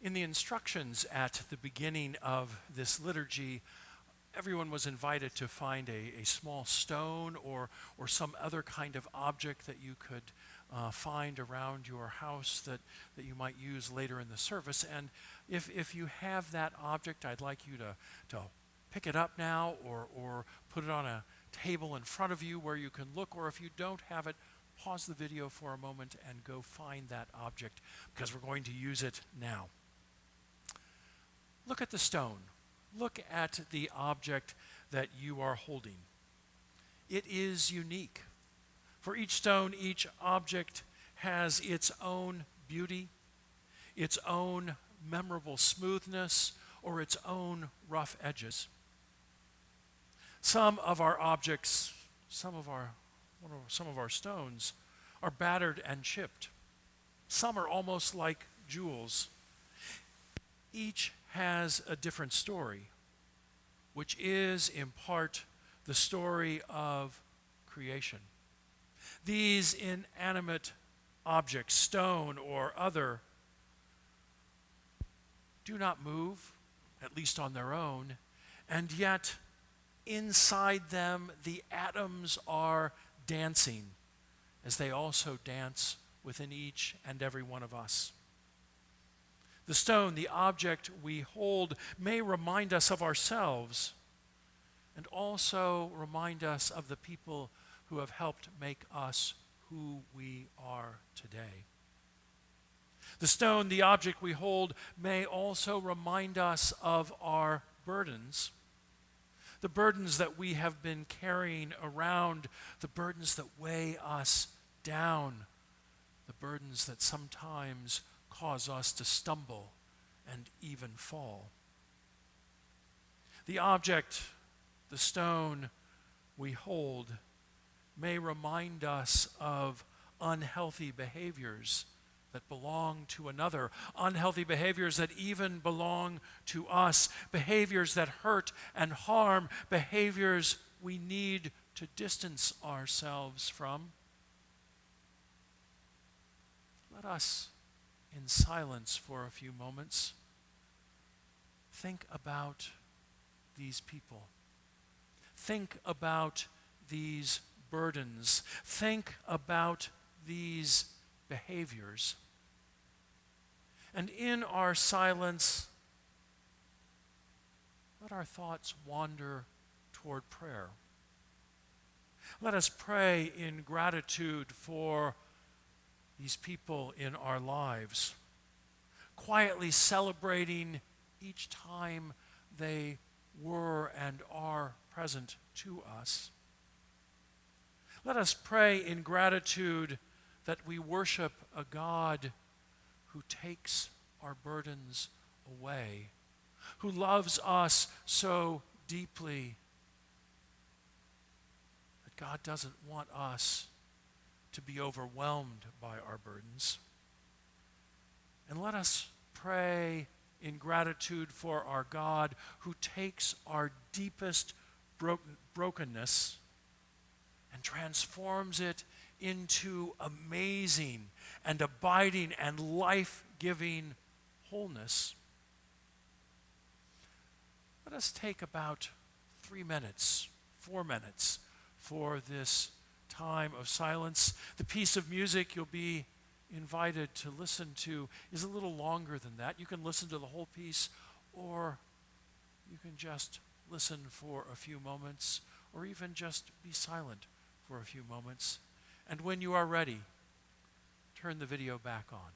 In the instructions at the beginning of this liturgy, everyone was invited to find a small stone or some other kind of object that you could find around your house that you might use later in the service. And if you have that object, I'd like you to pick it up now or put it on a table in front of you where you can look, or if you don't have it, pause the video for a moment and go find that object because we're going to use it now. Look at the stone. Look at the object that you are holding. It is unique. For each stone, each object has its own beauty, its own memorable smoothness, or its own rough edges. Some of our objects, some of our stones are battered and chipped. Some are almost like jewels. Each has a different story, which is in part the story of creation. These inanimate objects, stone or other, do not move, at least on their own, and yet inside them the atoms are dancing, as they also dance within each and every one of us. The stone, the object we hold, may remind us of ourselves and also remind us of the people who have helped make us who we are today. The stone, the object we hold, may also remind us of our burdens, the burdens that we have been carrying around, the burdens that weigh us down, the burdens that sometimes cause us to stumble and even fall. The object, the stone we hold, may remind us of unhealthy behaviors that belong to another, unhealthy behaviors that even belong to us, behaviors that hurt and harm, behaviors we need to distance ourselves from. Let us, in silence for a few moments, think about these people. Think about these burdens. Think about these behaviors. And in our silence, let our thoughts wander toward prayer. Let us pray in gratitude for these people in our lives, quietly celebrating each time they were and are present to us. Let us pray in gratitude that we worship a God who takes our burdens away, who loves us so deeply that God doesn't want us to be overwhelmed by our burdens. And let us pray in gratitude for our God who takes our deepest brokenness and transforms it into amazing and abiding and life-giving wholeness. Let us take about 3 minutes, 4 minutes for this time of silence. The piece of music you'll be invited to listen to is a little longer than that. You can listen to the whole piece, or you can just listen for a few moments, or even just be silent for a few moments. And when you are ready, turn the video back on.